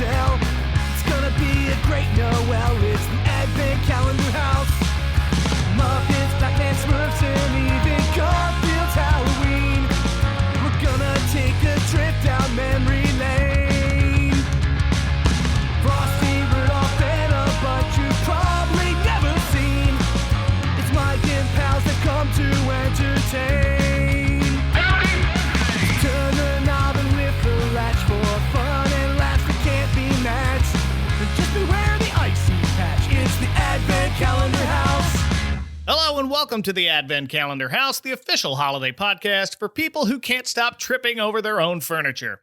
tell. It's gonna be a great Noel. It's the Advent Calendar House. Muppets, Batman, Smurfs, and even Garfield's Halloween. We're gonna take a trip down memory lane. Frosty, Rudolph, and a bunch you've probably never seen. It's Mike and pals that come to entertain. Turn the knob and lift the latch for fun and laughs that can't be matched. But just beware the icy patch. It's the Advent Calendar House. Hello and welcome to the Advent Calendar House, the official holiday podcast for people who can't stop tripping over their own furniture.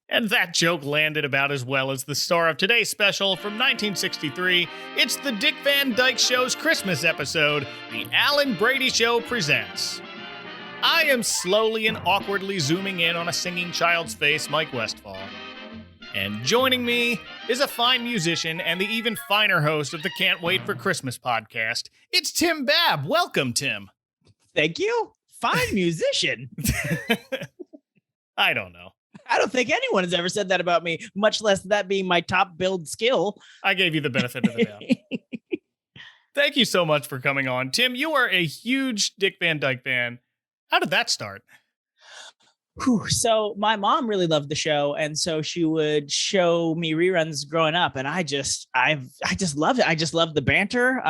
And that joke landed about as well as the star of today's special from 1963. It's the Dick Van Dyke Show's Christmas episode, The Alan Brady Show Presents. I am slowly and awkwardly zooming in on a singing child's face, Mike Westfall. And joining me is a fine musician and the even finer host of the Can't Wait for Christmas podcast. It's Tim Babb. Welcome, Tim. Thank you. Fine musician. I don't know. I don't think anyone has ever said that about me, much less that being my top build skill. I gave you the benefit of the doubt. Thank you so much for coming on. Tim, you are a huge Dick Van Dyke fan. How did that start? So my mom really loved the show, and so she would show me reruns growing up, and I just loved it. I just loved the banter.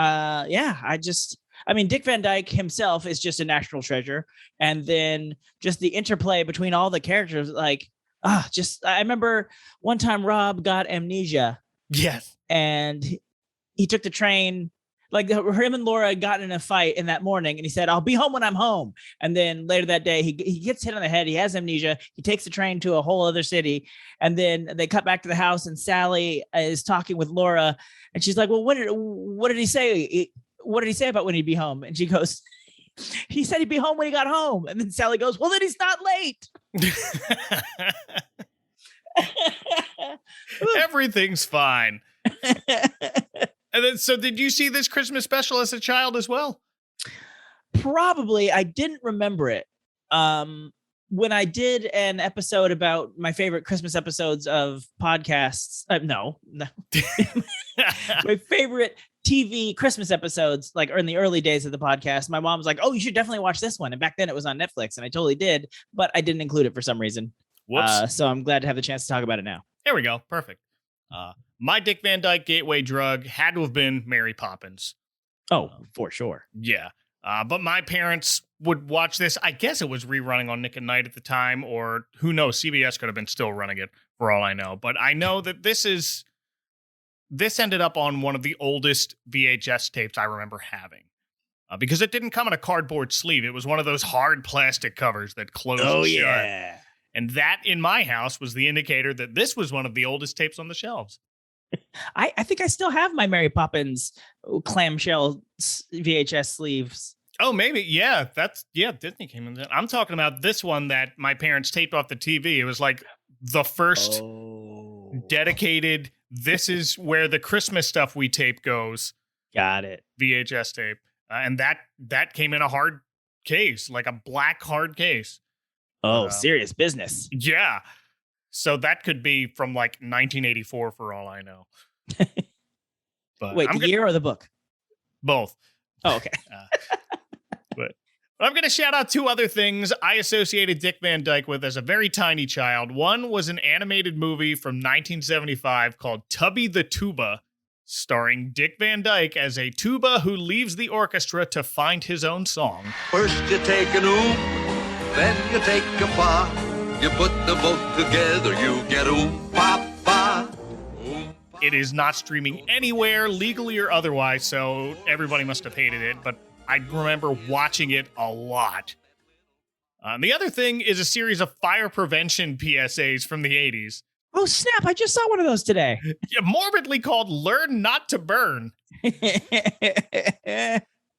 Dick Van Dyke himself is just a national treasure, and then just the interplay between all the characters, I remember one time Rob got amnesia. Yes. And he took the train. Him and Laura got in a fight in that morning, and he said, "I'll be home when I'm home." And then later that day, he gets hit on the head. He has amnesia. He takes the train to a whole other city, and then they cut back to the house, and Sally is talking with Laura, and she's like, "Well, what did he say? What did he say about when he'd be home?" And she goes, "He said he'd be home when he got home." And then Sally goes, "Well, then he's not late." Everything's fine. And then, so did you see this Christmas special as a child as well? Probably. I didn't remember it. When I did an episode about my favorite Christmas episodes of podcasts, no. My favorite TV Christmas episodes, or in the early days of the podcast, my mom was like, "Oh, you should definitely watch this one." And back then it was on Netflix, and I totally did, but I didn't include it for some reason. Whoops. So I'm glad to have the chance to talk about it now. There we go. Perfect. My Dick Van Dyke gateway drug had to have been Mary Poppins. Oh, for sure. Yeah. But my parents would watch this. I guess it was rerunning on Nick at Night at the time, or who knows, CBS could have been still running it for all I know. But I know that this ended up on one of the oldest VHS tapes I remember having. Because it didn't come in a cardboard sleeve. It was one of those hard plastic covers that closed shut. Yeah. And that, in my house, was the indicator that this was one of the oldest tapes on the shelves. I think I still have my Mary Poppins clamshell VHS sleeves. Oh, maybe. Yeah, Disney came in. I'm talking about this one that my parents taped off the TV. It was like the first dedicated, this is where the Christmas stuff we tape goes. Got it. VHS tape. And that came in a hard case, like a black hard case. Oh, serious business. Yeah. So that could be from 1984 for all I know. But wait, the year or the book? Both. Oh, okay. But I'm going to shout out two other things I associated Dick Van Dyke with as a very tiny child. One was an animated movie from 1975 called Tubby the Tuba, starring Dick Van Dyke as a tuba who leaves the orchestra to find his own song. First you take an oom, then you take a fa. You put the both together, you get oom, pa, pa. It is not streaming anywhere, legally or otherwise, so everybody must have hated it, but I remember watching it a lot. The other thing is a series of fire prevention PSAs from the 80s. Oh, snap. I just saw one of those today. Morbidly called Learn Not to Burn.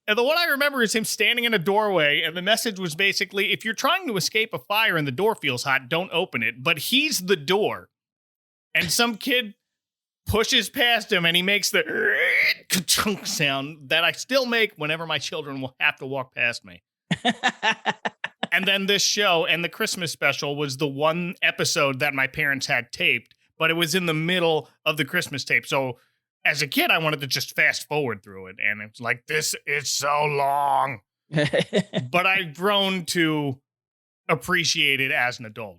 And the one I remember is him standing in a doorway, and the message was basically, if you're trying to escape a fire and the door feels hot, don't open it. But he's the door. And some kid pushes past him, and he makes the ka-chunk sound that I still make whenever my children will have to walk past me. And then this show and the Christmas special was the one episode that my parents had taped, but it was in the middle of the Christmas tape. So as a kid, I wanted to just fast forward through it. And it's like, this is so long. But I've grown to appreciate it as an adult.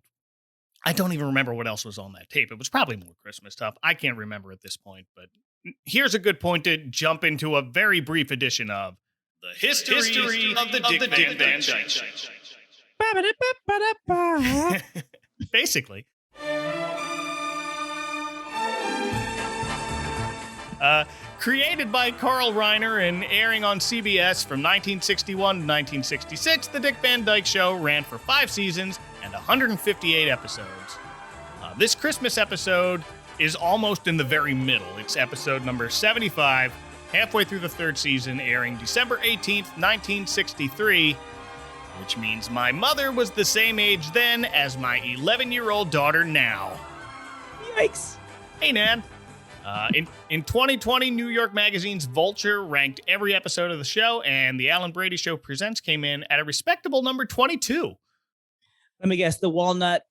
I don't even remember what else was on that tape. It was probably more Christmas stuff. I can't remember at this point, but here's a good point to jump into a very brief edition of the history of the Dick Van Dyke Show. Basically. Created by Carl Reiner and airing on CBS from 1961 to 1966, The Dick Van Dyke Show ran for 5 seasons and 158 episodes. This Christmas episode is almost in the very middle. It's episode number 75, halfway through the 3rd season, airing December 18th, 1963, which means my mother was the same age then as my 11-year-old daughter now. Yikes. Hey, Nan. In 2020, New York Magazine's Vulture ranked every episode of the show, and the Alan Brady Show Presents came in at a respectable number 22. Let me guess, the Walnut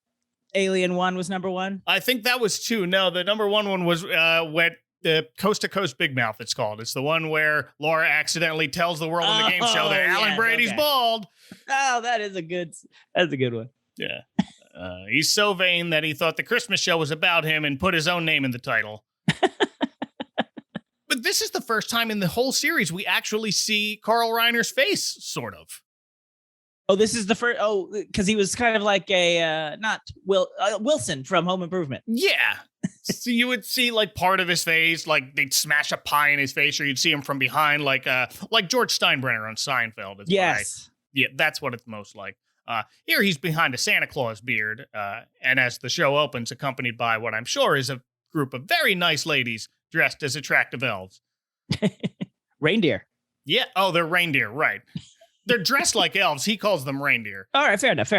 Alien one was number 1? I think that was 2. No, the number 1 was the Coast to Coast Big Mouth, it's called. It's the one where Laura accidentally tells the world in the game show that Alan Brady's bald. Oh, that's a good one. Yeah. He's so vain that he thought the Christmas show was about him and put his own name in the title. But this is the first time in the whole series we actually see Carl Reiner's face, sort of. Oh, this is the first. Oh, because he was kind of like a Wilson from Home Improvement. Yeah. So you would see like part of his face, like they'd smash a pie in his face, or you'd see him from behind, like George Steinbrenner on Seinfeld. Yes. Yeah, that's what it's most like. Here he's behind a Santa Claus beard, and as the show opens, accompanied by what I'm sure is a group of very nice ladies dressed as attractive elves. Reindeer. Yeah. Oh, they're reindeer, right. They're dressed like elves. He calls them reindeer. All right, fair enough.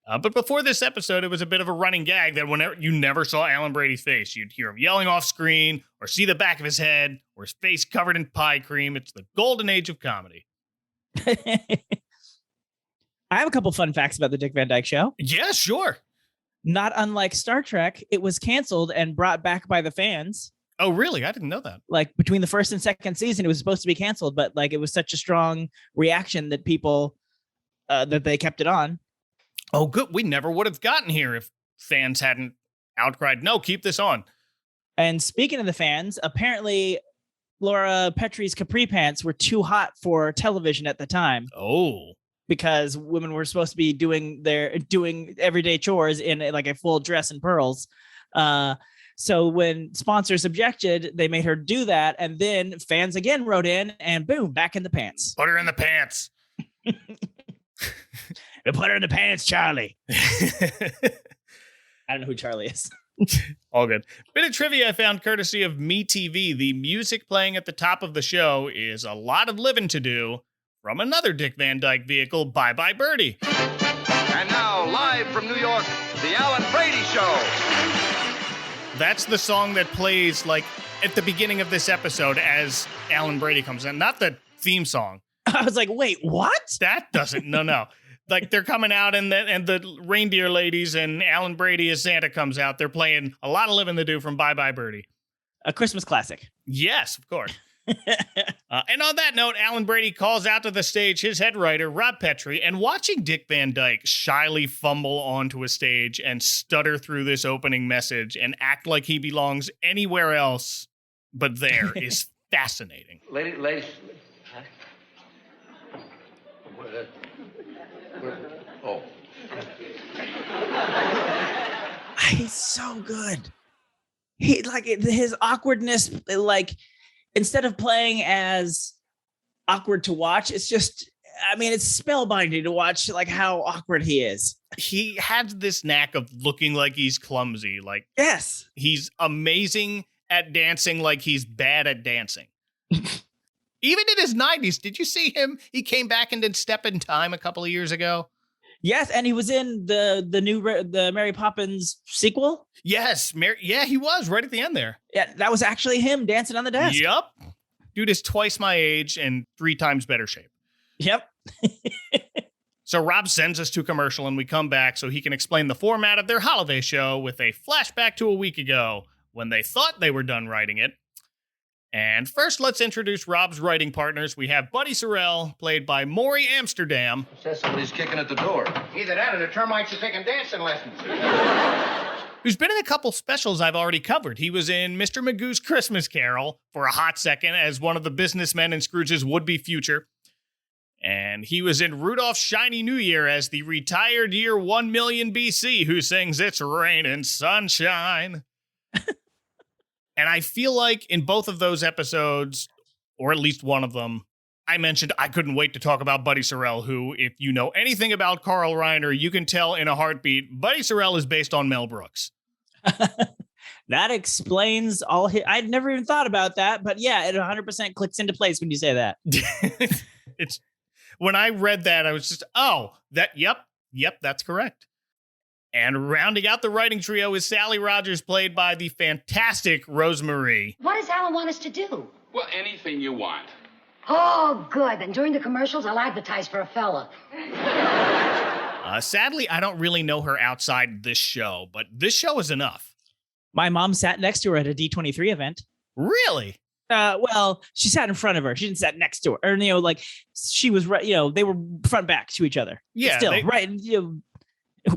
But before this episode, it was a bit of a running gag that whenever you never saw Alan Brady's face. You'd hear him yelling off screen, or see the back of his head, or his face covered in pie cream. It's the golden age of comedy. I have a couple fun facts about the Dick Van Dyke Show. Yeah, sure. Not unlike Star Trek, it was canceled and brought back by the fans. Oh, really? I didn't know that. Like between the 1st and 2nd season, it was supposed to be canceled, but like it was such a strong reaction that people that they kept it on. Oh, good. We never would have gotten here if fans hadn't outcried, no, keep this on. And speaking of the fans, apparently Laura Petrie's capri pants were too hot for television at the time. Oh. Because women were supposed to be doing everyday chores in like a full dress and pearls. So when sponsors objected, they made her do that. And then fans again wrote in and boom, back in the pants. Put her in the pants. Put her in the pants, Charlie. I don't know who Charlie is. All good. Bit of trivia I found courtesy of MeTV. The music playing at the top of the show is A Lot of Living to Do from another Dick Van Dyke vehicle, Bye Bye Birdie. And now, live from New York, the Alan Brady Show. That's the song that plays like at the beginning of this episode as Alan Brady comes in. Not the theme song. I was like, wait, what? That doesn't. No. Like they're coming out and the reindeer ladies and Alan Brady as Santa comes out. They're playing A Lot of Living to Do from Bye Bye Birdie. A Christmas classic. Yes, of course. And on that note, Alan Brady calls out to the stage his head writer, Rob Petrie, and watching Dick Van Dyke shyly fumble onto a stage and stutter through this opening message and act like he belongs anywhere else but there is fascinating. Ladies. Oh. He's so good. He like his awkwardness, like instead of playing as awkward to watch, it's just, I mean, it's spellbinding to watch like how awkward he is. He has this knack of looking like he's clumsy. Like, yes, he's amazing at dancing like he's bad at dancing. Even in his 90s, did you see him? He came back and did Step in Time a couple of years ago. Yes, and he was in the Mary Poppins sequel. Yes, he was right at the end there. Yeah, that was actually him dancing on the desk. Yep. Dude is twice my age and 3 times better shape. Yep. So Rob sends us to commercial and we come back so he can explain the format of their holiday show with a flashback to a week ago when they thought they were done writing it. And first, let's introduce Rob's writing partners. We have Buddy Sorrell, played by Maury Amsterdam. Says somebody's kicking at the door. Either that or the termites are taking dancing lessons. Who's been in a couple specials I've already covered. He was in Mr. Magoo's Christmas Carol for a hot second as one of the businessmen in Scrooge's would-be future. And he was in Rudolph's Shiny New Year as the retired year 1 million BC who sings It's Raining Sunshine. And I feel like in both of those episodes, or at least one of them, I mentioned I couldn't wait to talk about Buddy Sorrell, who, if you know anything about Carl Reiner, you can tell in a heartbeat, Buddy Sorrell is based on Mel Brooks. That explains all his... I'd never even thought about that, but yeah, it 100% clicks into place when you say that. It's when I read that, I was just, yep, that's correct. And rounding out the writing trio is Sally Rogers, played by the fantastic Rosemarie. What does Alan want us to do? Well, anything you want. Oh, good. Then during the commercials, I'll advertise for a fella. Sadly, I don't really know her outside this show, but this show is enough. My mom sat next to her at a D23 event. Really? Well, she sat in front of her. She didn't sit next to her. Or, like she was right, they were front back to each other. Yeah. Still, right.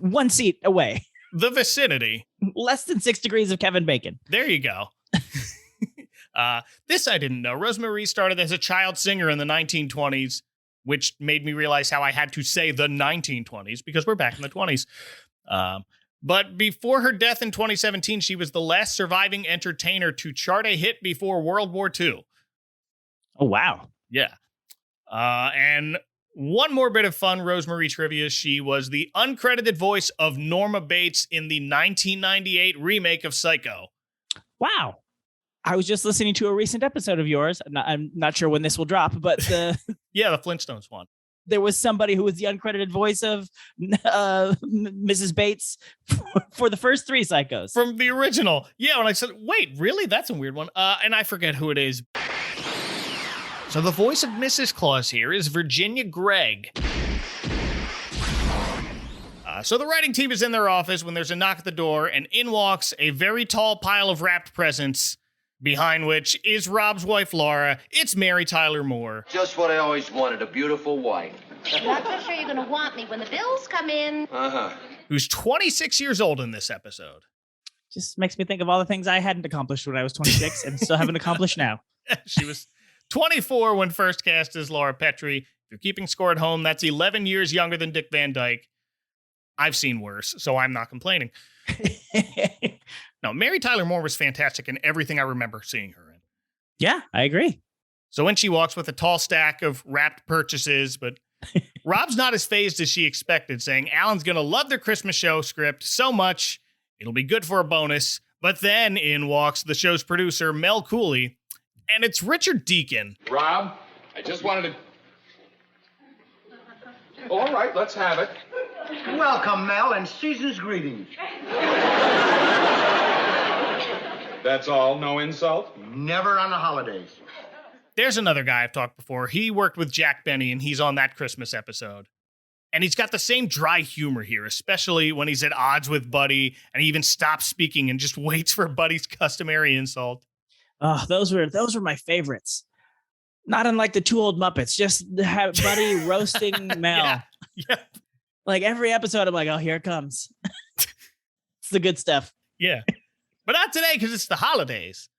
One seat away. The vicinity. Less than 6 degrees of Kevin Bacon. There you go. This I didn't know. Rosemarie started as a child singer in the 1920s, which made me realize how I had to say the 1920s because we're back in the 20s. But before her death in 2017, she was the last surviving entertainer to chart a hit before World War II. Oh, wow. Yeah. And one more bit of fun Rosemarie trivia. She was the uncredited voice of Norma Bates in the 1998 remake of Psycho. Wow. I was just listening to a recent episode of yours. I'm not sure when this will drop, but yeah, the Flintstones one. There was somebody who was the uncredited voice of Mrs. Bates for the first 3 Psychos. From the original. Yeah, when I said, wait, really? That's a weird one. And I forget who it is. So the voice of Mrs. Claus here is Virginia Gregg. So the writing team is in their office when there's a knock at the door, and in walks a very tall pile of wrapped presents, behind which is Rob's wife, Laura. It's Mary Tyler Moore. Just what I always wanted, a beautiful wife. I'm not so sure you're going to want me when the bills come in. Who's 26 years old in this episode. Just makes me think of all the things I hadn't accomplished when I was 26 and still haven't accomplished now. She was 24 when first cast as Laura Petrie. If you're keeping score at home, that's 11 years younger than Dick Van Dyke. I've seen worse, so I'm not complaining. No, Mary Tyler Moore was fantastic in everything I remember seeing her in. Yeah, I agree. So when she walks with a tall stack of wrapped purchases, but Rob's not as phased as she expected, saying Alan's going to love their Christmas show script so much, it'll be good for a bonus. But then in walks the show's producer, Mel Cooley, and it's Richard Deacon. Rob, I just wanted to... All right, let's have it. Welcome, Mel, and season's greetings. That's all? No insult? Never on the holidays. There's another guy I've talked before. He worked with Jack Benny, and he's on that Christmas episode. And he's got the same dry humor here, especially when he's at odds with Buddy, and he even stops speaking and just waits for Buddy's customary insult. Oh, those were my favorites. Not unlike the 2 Old Muppets, just have Buddy roasting Mel. Yeah. Like every episode, I'm like, oh, here it comes. It's the good stuff. Yeah. But not today because it's the holidays.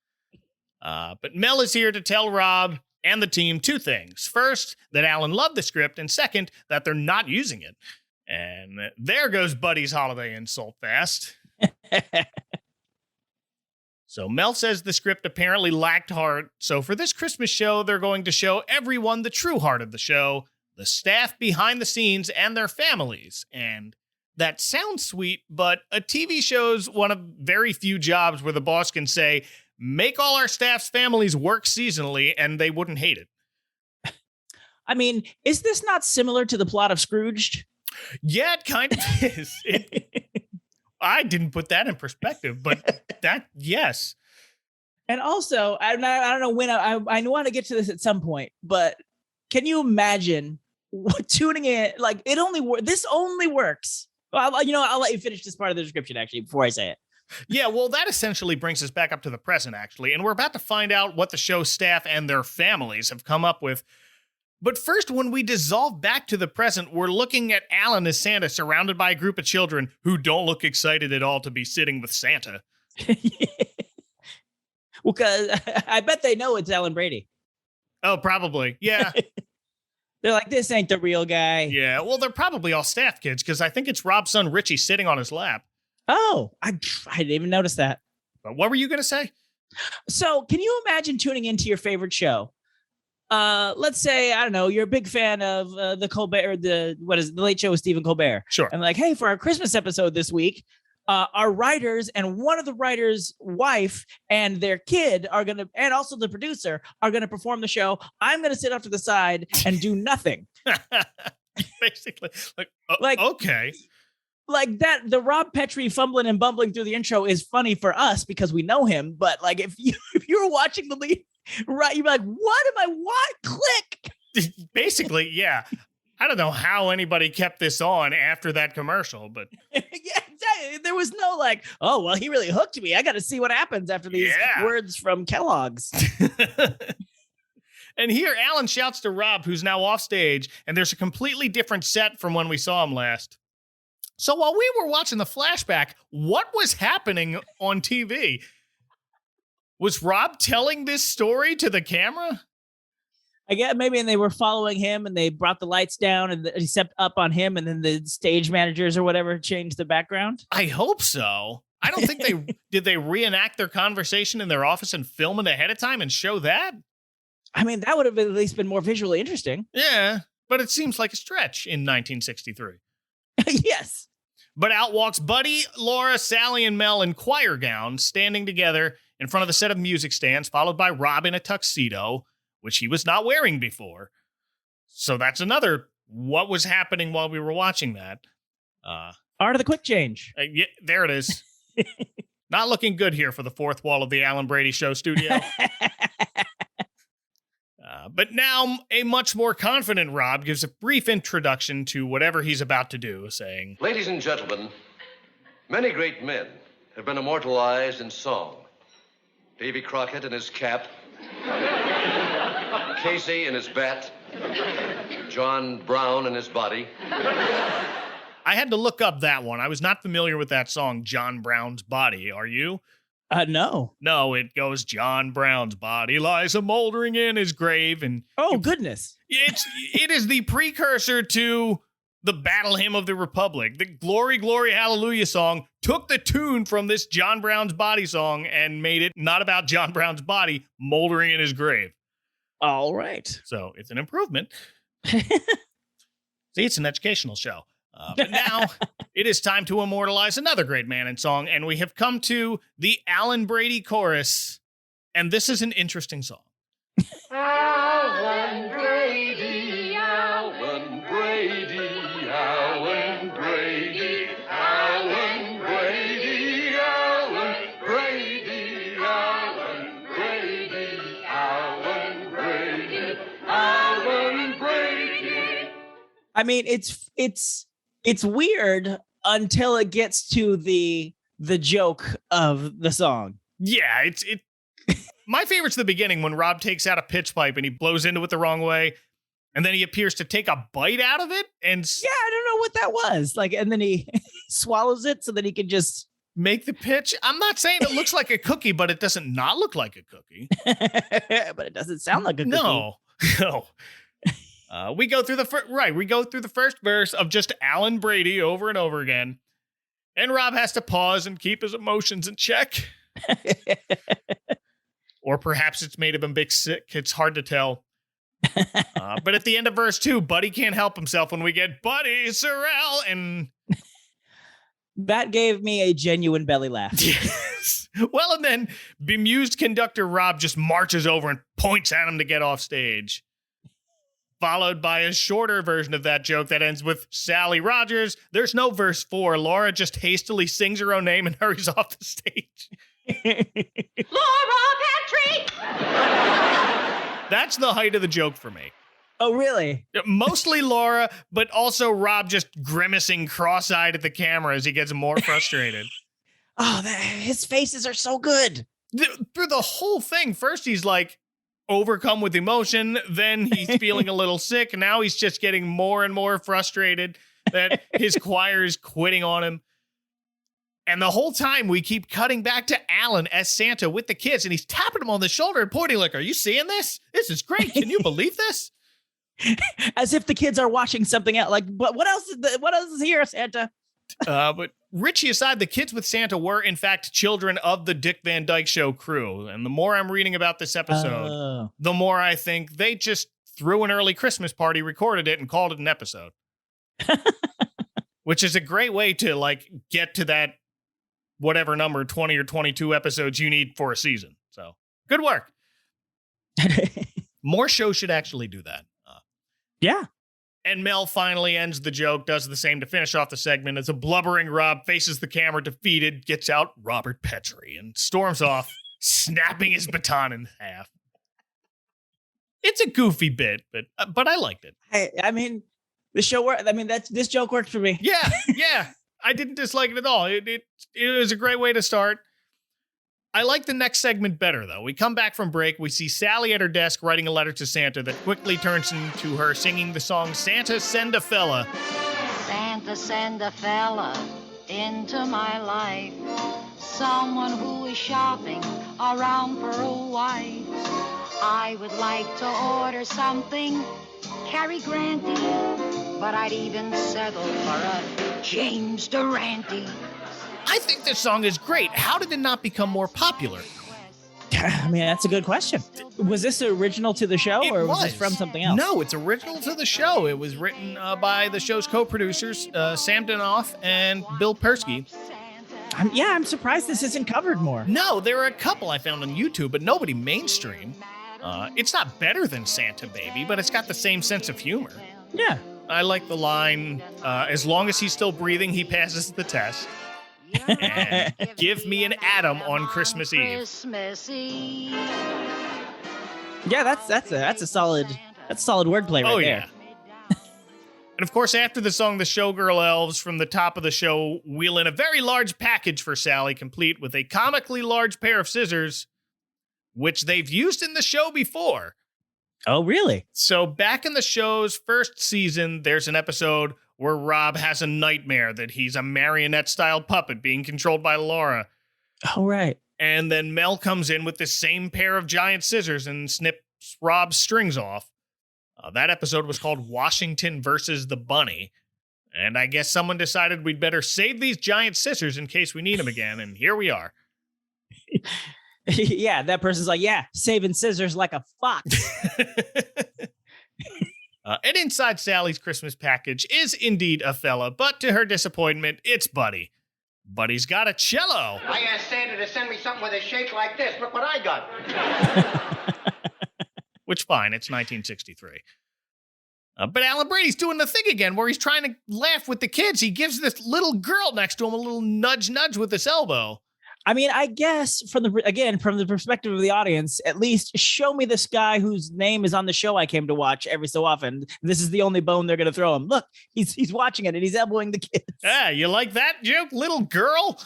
But Mel is here to tell Rob and the team 2 things. First, that Alan loved the script, and second, that they're not using it. And there goes Buddy's holiday insult fast. So Mel says the script apparently lacked heart, so for this Christmas show, they're going to show everyone the true heart of the show, the staff behind the scenes and their families. And that sounds sweet, but a TV show's one of very few jobs where the boss can say, make all our staff's families work seasonally, and they wouldn't hate it. I mean, is this not similar to the plot of Scrooged? Yeah, it kind of is. I didn't put that in perspective, but yes. And also, I don't know when I want to get to this at some point, but can you imagine tuning in, like it only this only works. Well, I'll let you finish this part of the description actually before I say it. Yeah, well, that essentially brings us back up to the present, actually, and we're about to find out what the show's staff and their families have come up with. But first, when we dissolve back to the present, we're looking at Alan as Santa surrounded by a group of children who don't look excited at all to be sitting with Santa. Well, because I bet they know it's Alan Brady. Oh, probably. Yeah. They're like, this ain't the real guy. Yeah, well, they're probably all staff kids because I think it's Rob's son Richie sitting on his lap. Oh, I didn't even notice that. But what were you going to say? So can you imagine tuning into your favorite show? Let's say, I don't know, you're a big fan of the Colbert, the Late Show with Stephen Colbert. Sure. And like, hey, for our Christmas episode this week, our writers and one of the writers' wife and their kid are going to, and also the producer are going to perform the show. I'm going to sit off to the side and do nothing. Basically, like, okay. Like that, the Rob Petrie fumbling and bumbling through the intro is funny for us because we know him. But like, if you were watching the lead, right, you'd be like, what? Click. Basically, yeah. I don't know how anybody kept this on after that commercial, but yeah, exactly. There was no like, oh, well, he really hooked me. I got to see what happens after these words from Kellogg's. And here, Alan shouts to Rob, who's now off stage, and there's a completely different set from when we saw him last. So while we were watching the flashback, what was happening on TV? Was Rob telling this story to the camera? I guess maybe, and they were following him and they brought the lights down and he stepped up on him and then the stage managers or whatever changed the background. I hope so. I don't think did they reenact their conversation in their office and film it ahead of time and show that? I mean, that would have at least been more visually interesting. Yeah, but it seems like a stretch in 1963. Yes. But out walks Buddy, Laura, Sally, and Mel in choir gowns, standing together in front of a set of music stands, followed by Rob in a tuxedo, which he was not wearing before. So that's another, what was happening while we were watching that? Art of the quick change. Yeah, there it is. Not looking good here for the fourth wall of the Alan Brady Show studio. But now a much more confident Rob gives a brief introduction to whatever he's about to do, saying, Ladies and gentlemen, many great men have been immortalized in song. Davy Crockett in his cap, Casey in his bat, John Brown in his body. I had to look up that one. I was not familiar with that song, John Brown's Body. Are you? No. No, it goes, John Brown's body lies a moldering in his grave. And goodness. It is the precursor to the Battle Hymn of the Republic. The Glory, Glory, Hallelujah song took the tune from this John Brown's Body song and made it not about John Brown's body moldering in his grave. All right. So it's an improvement. See, it's an educational show. But now it is time to immortalize another great man in song, and we have come to the Alan Brady chorus, and this is an interesting song. Alan Brady, Alan Brady, Alan Brady, Alan Brady, Alan Brady, Alan Brady, Alan Brady, Alan Brady. I mean, it's weird until it gets to the joke of the song. Yeah, it. My favorite's the beginning when Rob takes out a pitch pipe and he blows into it the wrong way, and then he appears to take a bite out of it. And yeah, I don't know what that was. Like, and then he swallows it so that he can just make the pitch. I'm not saying it looks like a cookie, but it doesn't not look like a cookie. But it doesn't sound like a cookie. No. We go through the first verse of just Alan Brady over and over again. And Rob has to pause and keep his emotions in check. Or perhaps it's made him big sick. It's hard to tell. But at the end of verse 2, Buddy can't help himself when we get Buddy Sorrell, and that gave me a genuine belly laugh. Yes. Well, and then bemused conductor Rob just marches over and points at him to get off stage. Followed by a shorter version of that joke that ends with Sally Rogers. There's no verse 4. Laura just hastily sings her own name and hurries off the stage. Laura Petrie! That's the height of the joke for me. Oh, really? Mostly Laura, but also Rob just grimacing cross-eyed at the camera as he gets more frustrated. Oh, his faces are so good. Through the whole thing, first he's like overcome with emotion, then he's feeling a little sick, and now he's just getting more and more frustrated that his choir is quitting on him. And the whole time we keep cutting back to Alan as Santa with the kids, and he's tapping him on the shoulder and pointing like, "Are you seeing this? This is great. Can you believe this?" As if the kids are watching something else. Like, but what else is here, Santa? But Richie aside, the kids with Santa were, in fact, children of the Dick Van Dyke Show crew. And the more I'm reading about this episode, the more I think they just threw an early Christmas party, recorded it, and called it an episode. Which is a great way to, like, get to that whatever number, 20 or 22 episodes you need for a season. So, good work. More shows should actually do that. Yeah. And Mel finally ends the joke, does the same to finish off the segment as a blubbering Rob faces the camera defeated, gets out Robert Petrie, and storms off, snapping his baton in half. It's a goofy bit, but I liked it. I mean, the show worked. I mean, this joke worked for me. Yeah. I didn't dislike it at all. It was a great way to start. I like the next segment better, though. We come back from break. We see Sally at her desk writing a letter to Santa that quickly turns into her singing the song Santa Send a Fella. Santa, send a fella into my life. Someone who is shopping around for a wife. I would like to order something Cary Granty, but I'd even settle for a James Durante. I think this song is great. How did it not become more popular? I mean, that's a good question. Was this original to the show, or was this from something else? No, it's original to the show. It was written by the show's co-producers, Sam Danoff and Bill Persky. I'm surprised this isn't covered more. No, there are a couple I found on YouTube, but nobody mainstream. It's not better than Santa Baby, but it's got the same sense of humor. Yeah. I like the line, as long as he's still breathing, he passes the test. And give me an Adam on Christmas Eve. Yeah, that's a solid wordplay right there. And of course, after the song, the showgirl elves from the top of the show wheel in a very large package for Sally, complete with a comically large pair of scissors, which they've used in the show before. Oh, really? So back in the show's first season, there's an episode where Rob has a nightmare that he's a marionette-style puppet being controlled by Laura. Oh, right. And then Mel comes in with the same pair of giant scissors and snips Rob's strings off. That episode was called Washington versus the Bunny. And I guess someone decided we'd better save these giant scissors in case we need them again, and here we are. Yeah, that person's like, saving scissors like a fox. And inside Sally's Christmas package is indeed a fella, but to her disappointment, it's Buddy. Buddy's got a cello. I asked Santa to send me something with a shape like this. Look what I got. Which, fine, it's 1963. But Alan Brady's doing the thing again where he's trying to laugh with the kids. He gives this little girl next to him a little nudge with his elbow. I mean, I guess from the perspective of the audience, at least show me this guy whose name is on the show I came to watch every so often. This is the only bone they're going to throw him. Look, he's watching it and he's elbowing the kids. Yeah, you like that joke, little girl?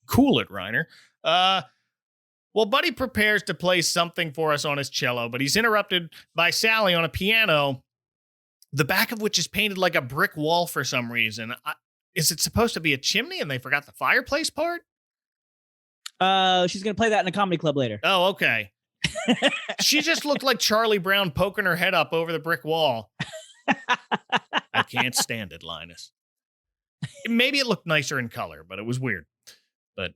Cool it, Reiner. Well, Buddy prepares to play something for us on his cello, but he's interrupted by Sally on a piano, the back of which is painted like a brick wall for some reason. Is it supposed to be a chimney and they forgot the fireplace part? She's going to play that in a comedy club later. Oh, okay. She just looked like Charlie Brown poking her head up over the brick wall. I can't stand it, Linus. Maybe it looked nicer in color, but it was weird. But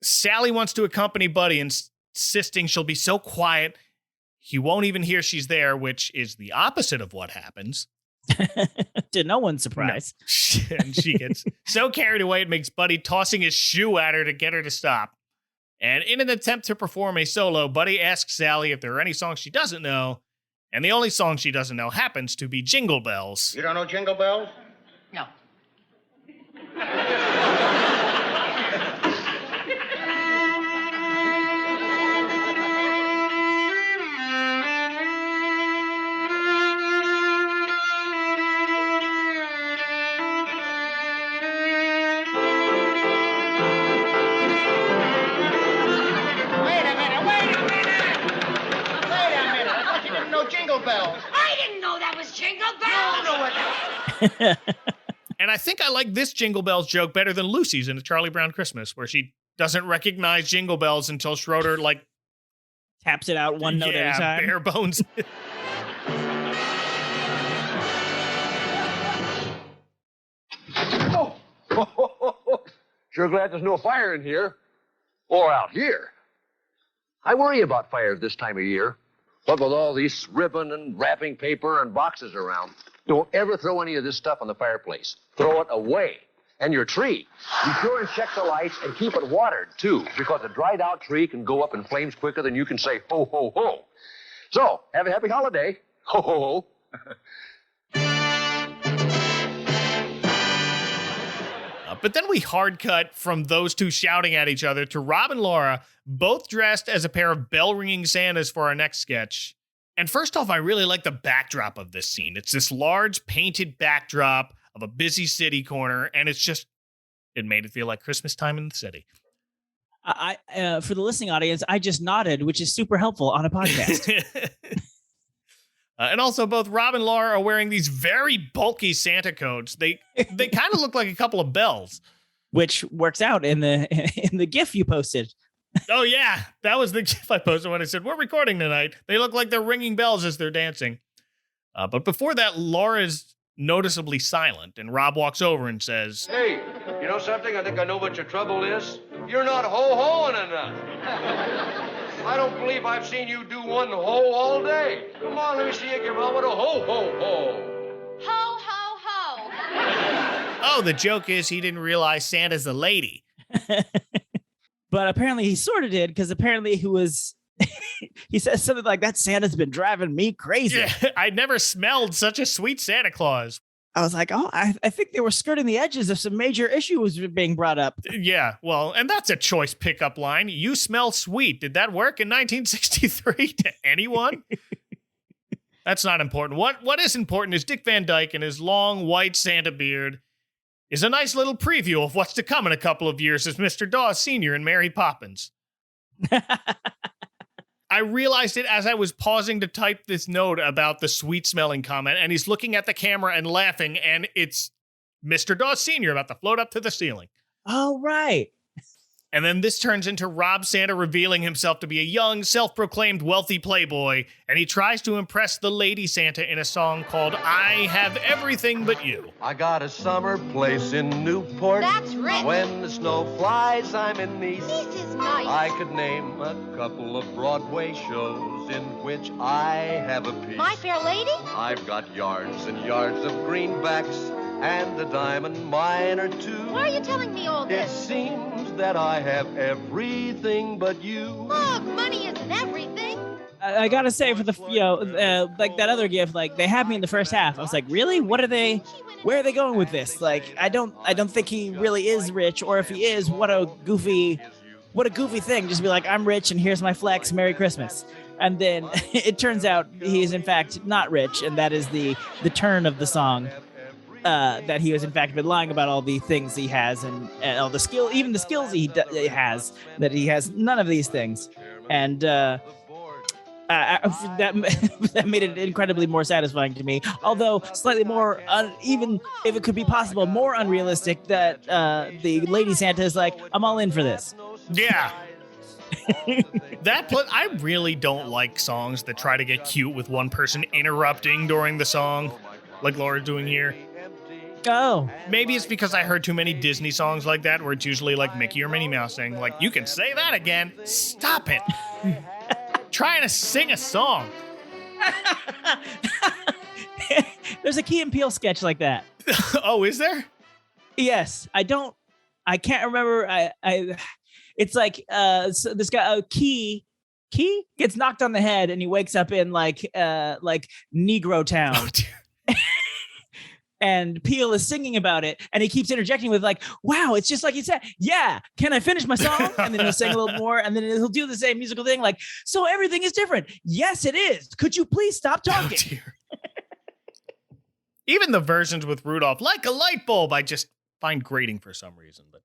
Sally wants to accompany Buddy, insisting she'll be so quiet he won't even hear she's there, which is the opposite of what happens. To no one's surprise. No. And she gets so carried away, it makes Buddy tossing his shoe at her to get her to stop. And in an attempt to perform a solo, Buddy asks Sally if there are any songs she doesn't know, and the only song she doesn't know happens to be Jingle Bells. You don't know Jingle Bells? No. Jingle Bells. I didn't know that was Jingle Bells. No, it And I think I like this Jingle Bells joke better than Lucy's in A Charlie Brown Christmas, where she doesn't recognize Jingle Bells until Schroeder, like, Taps it out one note at a time. bare bones. Sure glad there's no fire in here. Or out here. I worry about fires this time of year. What with all these ribbon and wrapping paper and boxes around. Don't ever throw any of this stuff on the fireplace. Throw it away. And your tree. Be sure and check the lights and keep it watered, too, because a dried out tree can go up in flames quicker than you can say ho, ho, ho. So, have a happy holiday. Ho, ho, ho. But then we hard cut from those two shouting at each other to Rob and Laura, both dressed as a pair of bell-ringing Santas for our next sketch. And first off, I really like the backdrop of this scene. It's this large painted backdrop of a busy city corner, and it made it feel like Christmas time in the city. I for the listening audience, I just nodded, which is super helpful on a podcast. And also, both Rob and Laura are wearing these very bulky Santa coats. They kind of look like a couple of bells, which works out in the GIF you posted. Oh yeah, that was the GIF I posted when I said we're recording tonight. They look like they're ringing bells as they're dancing. But before that, Laura's noticeably silent, and Rob walks over and says, Hey, you know something? I think I know what your trouble is. You're not ho-hoing enough. I don't believe I've seen you do one ho all day. Come on, let me see you give out with a ho-ho-ho. Ho, ho, ho. oh, the joke is he didn't realize Santa's a lady. But apparently he sort of did, because apparently he says something like, that Santa's been driving me crazy. Yeah, I never smelled such a sweet Santa Claus. I was like, oh, I think they were skirting the edges of some major issues being brought up. Yeah, well, and that's a choice pickup line. You smell sweet. Did that work in 1963 to anyone? That's not important. What is important is Dick Van Dyke and his long white Santa beard is a nice little preview of what's to come in a couple of years as Mr. Dawes Sr. and Mary Poppins. I realized it as I was pausing to type this note about the sweet-smelling comment, and he's looking at the camera and laughing, and it's Mr. Dawes Sr. about to float up to the ceiling. Oh, right. And then this turns into Rob Santa revealing himself to be a young, self-proclaimed wealthy playboy, and he tries to impress the lady Santa in a song called I Have Everything But You. I got a summer place in Newport. That's rich. When the snow flies, I'm in Nice. This is nice. I could name a couple of Broadway shows in which I have a piece. My Fair Lady? I've got yards and yards of greenbacks and a diamond mine or two. Why are you telling me all It this? seems that I have everything but you. Look, money isn't everything. I gotta say, for the like that other GIF, like they had me in the first half. I was like, really? Where are they going with this? Like, I don't think he really is rich, or if he is, what a goofy thing. Just be like, I'm rich and here's my flex. Merry Christmas. And then it turns out he is in fact not rich, and that is the turn of the song. That he has in fact been lying about all the things he has and all the skill, even the skills he has, that he has none of these things. And that made it incredibly more satisfying to me, although slightly more, even if it could be possible, more unrealistic that the lady Santa is like, I'm all in for this. Yeah. I really don't like songs that try to get cute with one person interrupting during the song, like Laura's doing here. Oh. Maybe it's because I heard too many Disney songs like that, where it's usually like Mickey or Minnie Mouse saying, like, you can say that again. Stop it. Trying to sing a song. There's a Key and Peele sketch like that. Oh, is there? Yes. I can't remember. It's like so this guy, Key gets knocked on the head and he wakes up in like Negro Town. Oh, dear. And Peele is singing about it, and he keeps interjecting with like, wow, it's just like he said. Yeah, can I finish my song? And then he'll sing a little more, and then he'll do the same musical thing like, so everything is different. Yes, it is. Could you please stop talking? Oh, dear. Even the versions with Rudolph, like a light bulb, I just find grating for some reason. But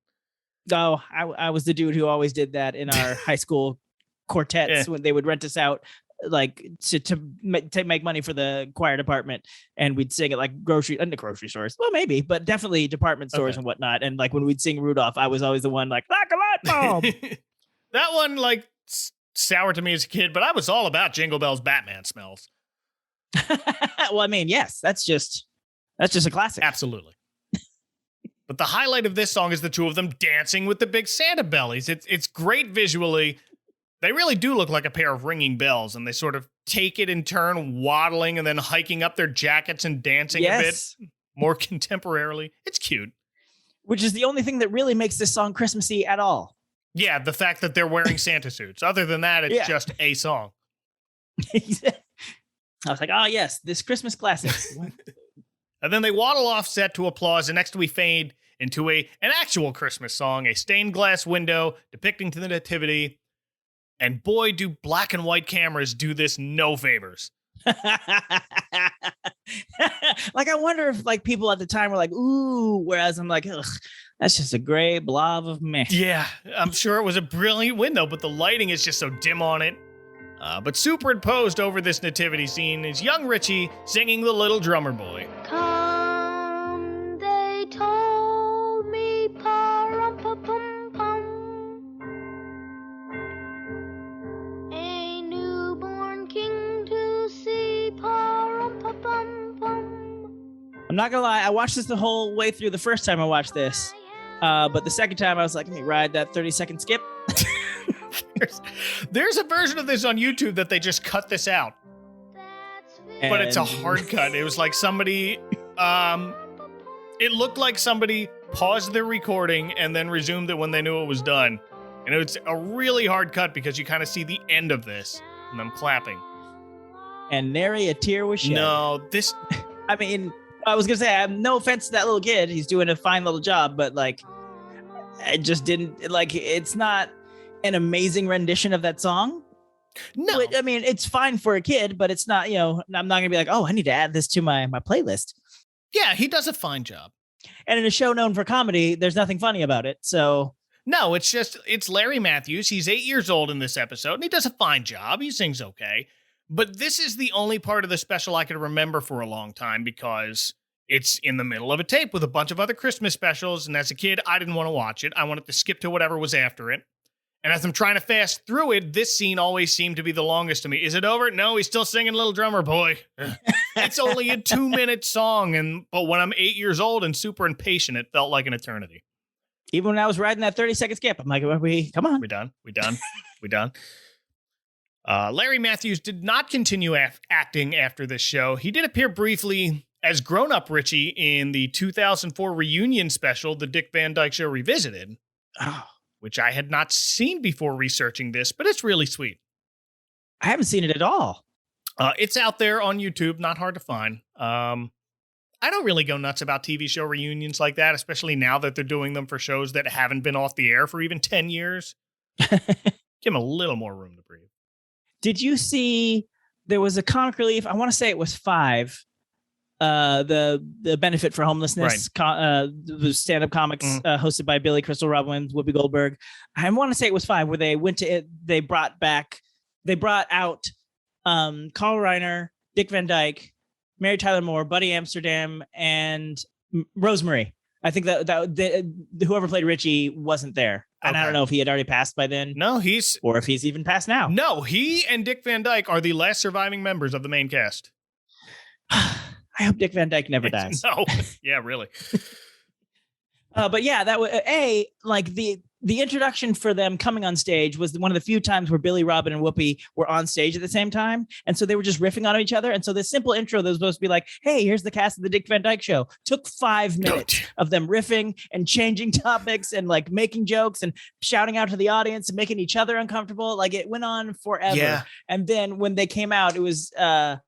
Oh, I was the dude who always did that in our high school quartets when they would rent us out to make money for the choir department, and we'd sing at like grocery stores. Well, maybe, but definitely department stores and whatnot. And like when we'd sing Rudolph, I was always the one like a light bulb. That one like soured to me as a kid, but I was all about Jingle Bells Batman smells. Well, I mean, yes, that's just a classic. Absolutely. But the highlight of this song is the two of them dancing with the big Santa bellies. It's great visually. They really do look like a pair of ringing bells, and they sort of take it in turn, waddling and then hiking up their jackets and dancing a bit more contemporarily. It's cute. Which is the only thing that really makes this song Christmassy at all. Yeah, the fact that they're wearing Santa suits. Other than that, it's just a song. I was like, oh, yes, this Christmas classic. And then they waddle off set to applause, and next we fade into an actual Christmas song, a stained glass window depicting the nativity. And boy, do black and white cameras do this no favors. Like, I wonder if like people at the time were like, ooh, whereas I'm like, ugh, that's just a gray blob of meh. Yeah, I'm sure it was a brilliant window, but the lighting is just so dim on it. But superimposed over this nativity scene is young Richie singing The Little Drummer Boy. Come, they told me, pa-rum-pa-pum-pum. A newborn king to see, pa-rum-pa-pum-pum. I'm not gonna lie, I watched this the whole way through the first time I watched this. But the second time I was like, let me ride that 30-second skip. There's a version of this on YouTube that they just cut this out. But it's a hard cut. It was like somebody, it looked like somebody paused their recording and then resumed it when they knew it was done. And it's a really hard cut because you kind of see the end of this and them clapping. And nary a tear was shed. No, this... I mean, I was going to say, I have no offense to that little kid. He's doing a fine little job, but like, it just didn't, like, it's not an amazing rendition of that song. No. But, I mean, it's fine for a kid, but it's not, I'm not going to be like, oh, I need to add this to my playlist. Yeah, he does a fine job. And in a show known for comedy, there's nothing funny about it. So no, it's Larry Matthews. He's 8 years old in this episode, and he does a fine job. He sings okay. But this is the only part of the special I could remember for a long time because it's in the middle of a tape with a bunch of other Christmas specials. And as a kid, I didn't want to watch it. I wanted to skip to whatever was after it. And as I'm trying to fast through it, this scene always seemed to be the longest to me. Is it over? No, he's still singing Little Drummer Boy. It's only a 2-minute song. But when I'm 8 years old and super impatient, it felt like an eternity. Even when I was riding that 30-second skip, I'm like, come on. We done. Larry Matthews did not continue acting after this show. He did appear briefly as grown-up Richie in the 2004 reunion special, The Dick Van Dyke Show Revisited, which I had not seen before researching this, but it's really sweet. I haven't seen it at all. It's out there on YouTube, not hard to find. I don't really go nuts about TV show reunions like that, especially now that they're doing them for shows that haven't been off the air for even 10 years. Give them a little more room to breathe. Did you see there was a comic relief? I want to say it was 5. The benefit for homelessness, the stand-up comics hosted by Billy Crystal, Rob Williams, Whoopi Goldberg. I want to say it was 5 where they went to it. They brought out Carl Reiner, Dick Van Dyke, Mary Tyler Moore, Buddy Amsterdam, and Rosemary. I think that whoever played Richie wasn't there. And I don't know if he had already passed by then. No, or if he's even passed now. No, he and Dick Van Dyke are the last surviving members of the main cast. I hope Dick Van Dyke never dies. No, yeah, really. But yeah, that was like the introduction for them coming on stage was one of the few times where Billy, Robin, and Whoopi were on stage at the same time, and so they were just riffing on each other. And so this simple intro that was supposed to be like, "Hey, here's the cast of the Dick Van Dyke Show," took 5 minutes of them riffing and changing topics and like making jokes and shouting out to the audience and making each other uncomfortable. Like it went on forever. Yeah. And then when they came out, it was like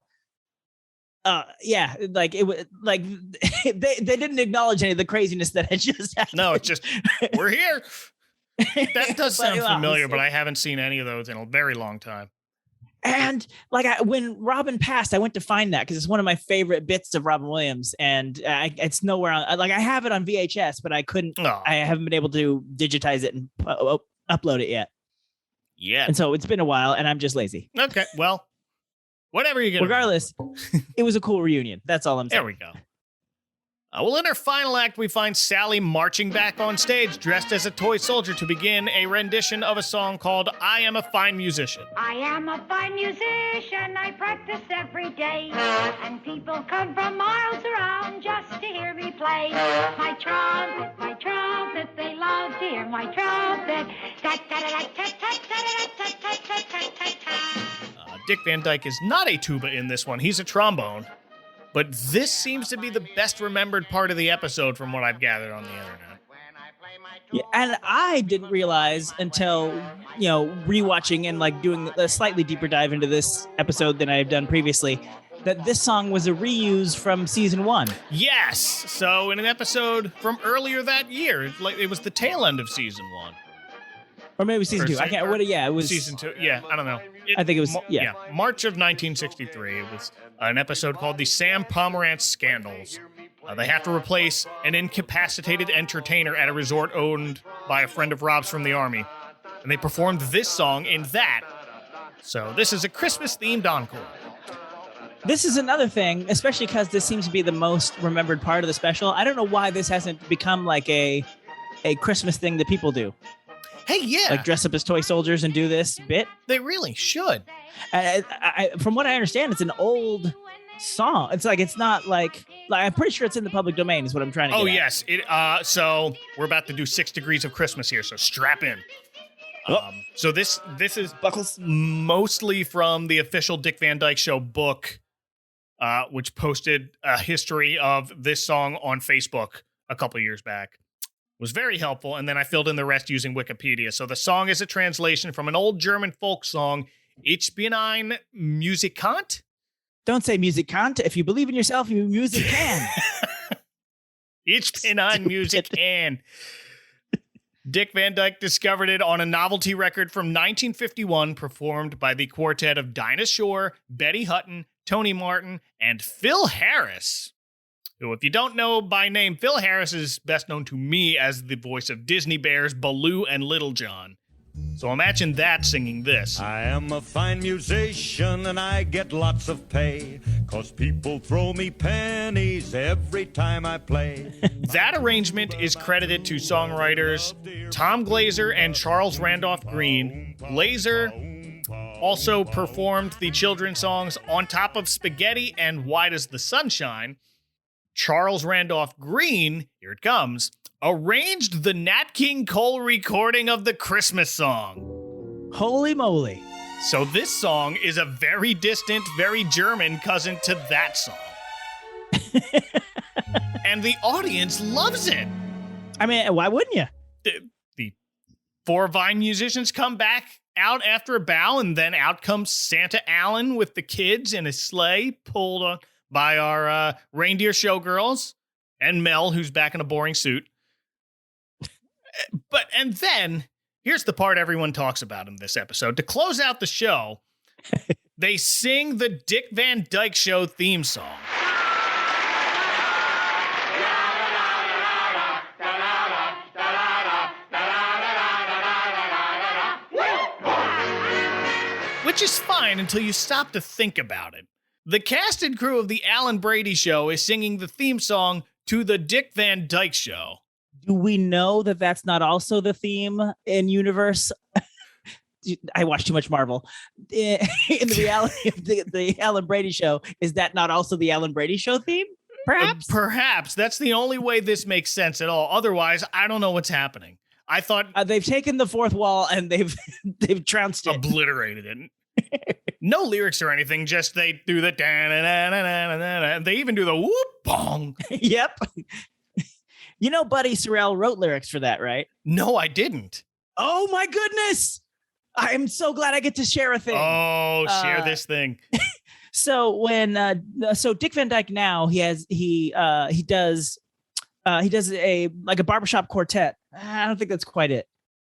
it was like they didn't acknowledge any of the craziness that had just happened. No, it's just we're here. That does sound familiar, but I haven't seen any of those in a very long time. And like when Robin passed, I went to find that because it's one of my favorite bits of Robin Williams, and it's nowhere on. Like I have it on VHS, but I couldn't. Oh. I haven't been able to digitize it and upload it yet. Yeah. And so it's been a while, and I'm just lazy. Okay, well, Whatever you get. Regardless, it was a cool reunion. That's all I'm saying. There we go. Well, in her final act, we find Sally marching back on stage dressed as a toy soldier to begin a rendition of a song called I Am a Fine Musician. I am a fine musician, I practice every day, and people come from miles around just to hear me play. My trumpet, they love to hear my trumpet. Dick Van Dyke is not a tuba in this one, he's a trombone. But this seems to be the best remembered part of the episode from what I've gathered on the internet. Yeah, and I didn't realize until, rewatching and like doing a slightly deeper dive into this episode than I've done previously, that this song was a reuse from season 1. Yes. So in an episode from earlier that year, like it was the tail end of season 1. Or maybe season 2. I can't. It was season 2. Yeah, I don't know. I think it was. Yeah, March of 1963. It was an episode called "The Sam Pomerantz Scandals." They have to replace an incapacitated entertainer at a resort owned by a friend of Rob's from the army, and they performed this song in that. So this is a Christmas-themed encore. This is another thing, especially because this seems to be the most remembered part of the special. I don't know why this hasn't become like a Christmas thing that people do. Hey, yeah. Like dress up as toy soldiers and do this bit. They really should. From what I understand, it's an old song. It's not like I'm pretty sure it's in the public domain is what I'm trying to get at. Yes. So we're about to do 6 Degrees of Christmas here, so strap in. So this is Buckles mostly from the official Dick Van Dyke Show book, which posted a history of this song on Facebook a couple years back. Was very helpful, and then I filled in the rest using Wikipedia. So the song is a translation from an old German folk song, Ich bin ein Musikant. Don't say Musikant. If you believe in yourself, you music can. Ich bin ein Musikant. Dick Van Dyke discovered it on a novelty record from 1951 performed by the quartet of Dinah Shore, Betty Hutton, Tony Martin, and Phil Harris. Who, if you don't know by name, Phil Harris is best known to me as the voice of Disney Bears Baloo and Little John. So imagine that singing this. I am a fine musician and I get lots of pay, 'cause people throw me pennies every time I play. That arrangement is credited to songwriters Tom Glazer and Charles Randolph Green. Glazer also performed the children's songs On Top of Spaghetti and Why Does the Sun Shine? Charles Randolph Green, here it comes, arranged the Nat King Cole recording of the Christmas song. Holy moly. So this song is a very distant, very German cousin to that song. And the audience loves it. I mean, why wouldn't you? The 4 Vine musicians come back out after a bow, and then out comes Santa Allen with the kids in a sleigh pulled on by our reindeer showgirls and Mel, who's back in a boring suit. And then, here's the part everyone talks about in this episode. To close out the show, they sing the Dick Van Dyke Show theme song. Which is fine until you stop to think about it. The cast and crew of the Alan Brady Show is singing the theme song to the Dick Van Dyke Show. Do we know that that's not also the theme in universe? I watch too much Marvel. In the reality of the Alan Brady Show, is that not also the Alan Brady Show theme? Perhaps? Perhaps. That's the only way this makes sense at all. Otherwise, I don't know what's happening. I thought... they've taken the fourth wall and they've trounced it. Obliterated it. No lyrics or anything, just they do the da-na-na-na-na-na-na. They even do the whoop-bong. Yep. You know Buddy Sorrell wrote lyrics for that, right? No, I didn't. Oh, my goodness. I'm so glad I get to share a thing. Oh, share this thing. So when Dick Van Dyke now he does a barbershop quartet. I don't think that's quite it.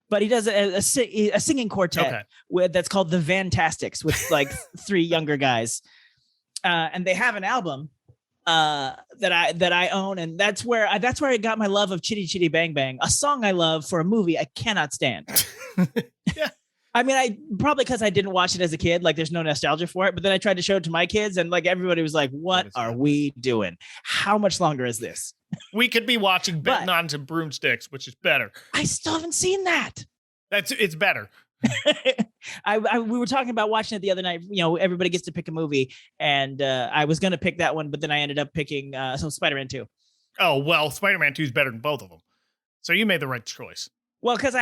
But he does a singing quartet that's called the Fantastics with like 3 younger guys, and they have an album that I own, and that's where I got my love of Chitty Chitty Bang Bang, a song I love for a movie I cannot stand. Yeah, I mean, I probably because I didn't watch it as a kid, like there's no nostalgia for it. But then I tried to show it to my kids, and like everybody was like, "What are we doing? How much longer is this?" We could be watching Betting on some Broomsticks, which is better. I still haven't seen that. It's better. We were talking about watching it the other night. You know, everybody gets to pick a movie, and I was going to pick that one, but then I ended up picking some Spider-Man 2. Oh well, Spider-Man 2 is better than both of them, so you made the right choice. Well, because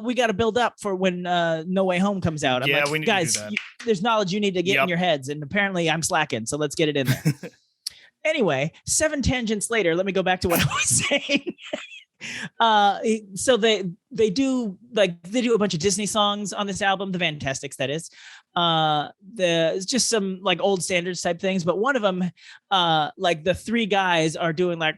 we got to build up for when No Way Home comes out. I'm like, we need guys, to do that. There's knowledge you need to get in your heads, and apparently I'm slacking, so let's get it in there. Anyway, 7 tangents later, let me go back to what I was saying. So they do a bunch of Disney songs on this album, the Fantastics, that is. There's just some like old standards type things, but one of them, like the three guys are doing like.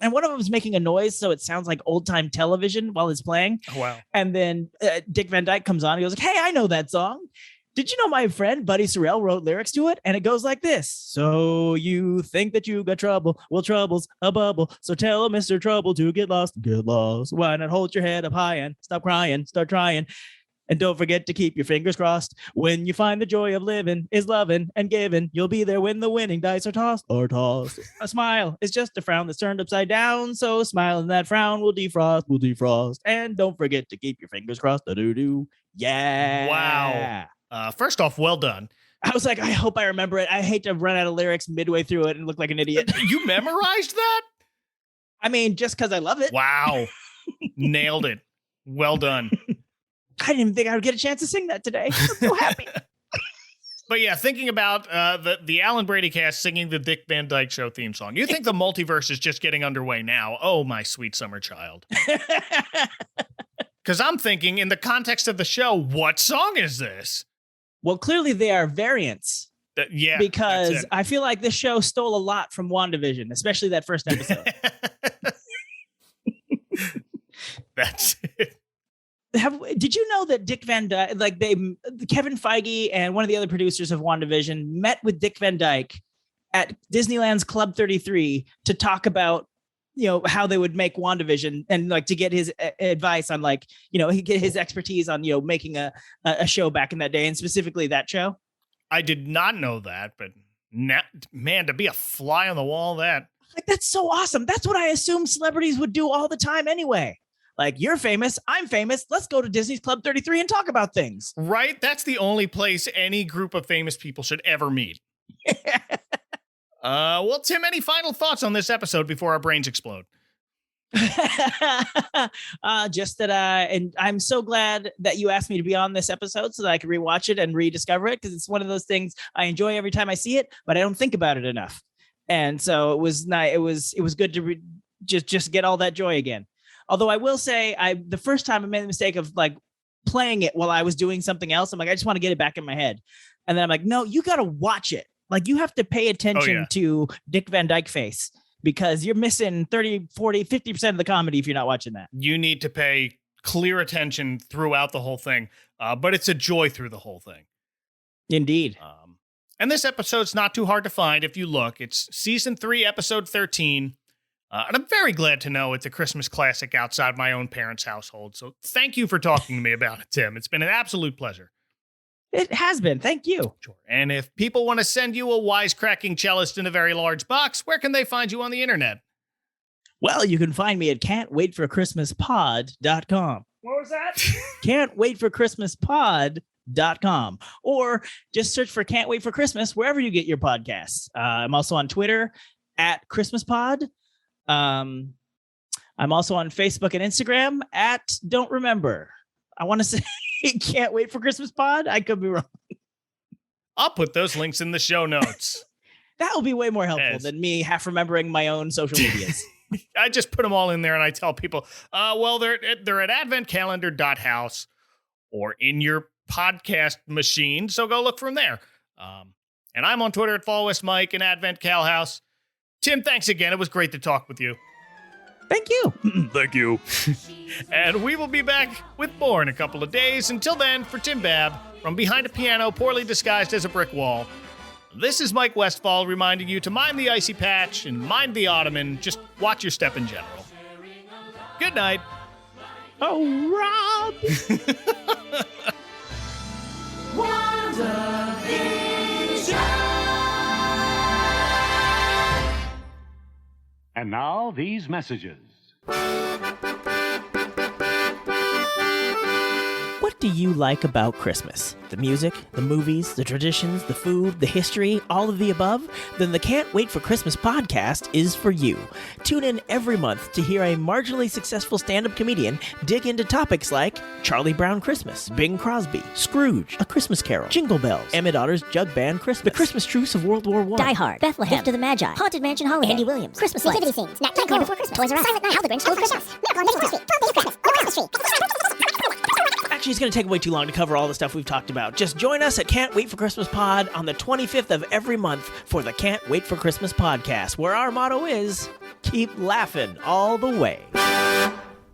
And one of them is making a noise, so it sounds like old time television while it's playing. Oh, wow. And then Dick Van Dyke comes on and he goes like, "Hey, I know that song. Did you know my friend Buddy Sorrell wrote lyrics to it?" And it goes like this: "So you think that you got trouble? Well, trouble's a bubble. So tell Mr. Trouble to get lost. Get lost. Why not hold your head up high and stop crying? Start trying. And don't forget to keep your fingers crossed. When you find the joy of living is loving and giving, you'll be there when the winning dice are tossed. A smile is just a frown that's turned upside down. So smile and that frown will defrost. And don't forget to keep your fingers crossed. Da-doo-doo. Yeah. Wow. First off, well done. I was like, I hope I remember it. I hate to run out of lyrics midway through it and look like an idiot. You memorized that? I mean, just because I love it. Wow. Nailed it. Well done. I didn't think I would get a chance to sing that today. I'm so happy. But yeah, thinking about the Alan Brady cast singing the Dick Van Dyke Show theme song, you think the multiverse is just getting underway now. Oh, my sweet summer child. Because I'm thinking, in the context of the show, what song is this? Well, clearly they are variants. Yeah. Because I feel like this show stole a lot from WandaVision, especially that first episode. That's it. Did you know that Dick Van Dyke, Kevin Feige and one of the other producers of WandaVision met with Dick Van Dyke at Disneyland's Club 33 to talk about, you know, how they would make WandaVision and like to get his advice on like, you know, he get his expertise on, you know, making a show back in that day and specifically that show? I did not know that, but man, to be a fly on the wall, that's so awesome. That's what I assumed celebrities would do all the time anyway. Like, you're famous, I'm famous, let's go to Disney's Club 33 and talk about things. Right? That's the only place any group of famous people should ever meet. Well, Tim, any final thoughts on this episode before our brains explode? Just that and I'm so glad that you asked me to be on this episode so that I can rewatch it and rediscover it, because it's one of those things I enjoy every time I see it, but I don't think about it enough. And so it was nice. It was good to just get all that joy again. Although I will say, the first time I made the mistake of like playing it while I was doing something else. I'm like, I just want to get it back in my head. And then I'm like, no, you got to watch it. Like, you have to pay attention to Dick Van Dyke face, because you're missing 30, 40, 50% of the comedy if you're not watching that. You need to pay clear attention throughout the whole thing. But it's a joy through the whole thing. Indeed. And this episode's not too hard to find if you look. It's season 3, episode 13. And I'm very glad to know it's a Christmas classic outside my own parents' household. So thank you for talking to me about it, Tim. It's been an absolute pleasure. It has been. Thank you. Sure. And if people want to send you a wisecracking cellist in a very large box, where can they find you on the internet? Well, you can find me at can'twaitforchristmaspod.com. What was that? can'twaitforchristmaspod.com. Or just search for Can't Wait for Christmas wherever you get your podcasts. I'm also on Twitter at ChristmasPod. I'm also on Facebook and Instagram at Don't Remember. I want to say Can't Wait for Christmas Pod. I could be wrong. I'll put those links in the show notes. That will be way more helpful than me half remembering my own social medias. I just put them all in there and I tell people, well, they're at adventcalendar.house or in your podcast machine. So go look from there. And I'm on Twitter at FallWestMike and AdventCalHouse. Tim, thanks again. It was great to talk with you. Thank you. Thank you. And we will be back with more in a couple of days. Until then, for Tim Babb, from behind a piano poorly disguised as a brick wall, this is Mike Westfall reminding you to mind the icy patch and mind the ottoman. Just watch your step in general. Good night. Oh, Rob! And now, these messages. What do you like about Christmas? The music, the movies, the traditions, the food, the history, all of the above? Then the Can't Wait for Christmas podcast is for you. Tune in every month to hear a marginally successful stand-up comedian dig into topics like Charlie Brown Christmas, Bing Crosby, Scrooge, A Christmas Carol, Jingle Bells, Emmett Otter's Jug Band Christmas, The Christmas Truce of World War I, Die Hard, Bethlehem, Gift of the Magi, Haunted Mansion Holiday, Andy Williams, Christmas Lights, Nativity Scenes, Nightmare Before Christmas, Toys R Us, Silent Night, How the Grinch Stole Christmas, Miracle on Christmas Tree, 12 Days of Christmas, The Christmas Tree. Actually, it's going to take way too long to cover all the stuff we've talked about. Just join us at Can't Wait for Christmas Pod on the 25th of every month for the Can't Wait for Christmas podcast, where our motto is, keep laughing all the way.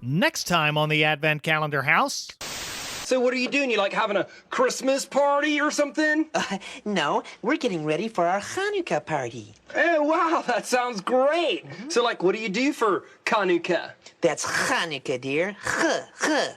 Next time on the Advent Calendar House. So what are you doing? You like having a Christmas party or something? No, we're getting ready for our Hanukkah party. Oh, wow, that sounds great. So, like, what do you do for Hanukkah? That's Hanukkah, dear. Huh.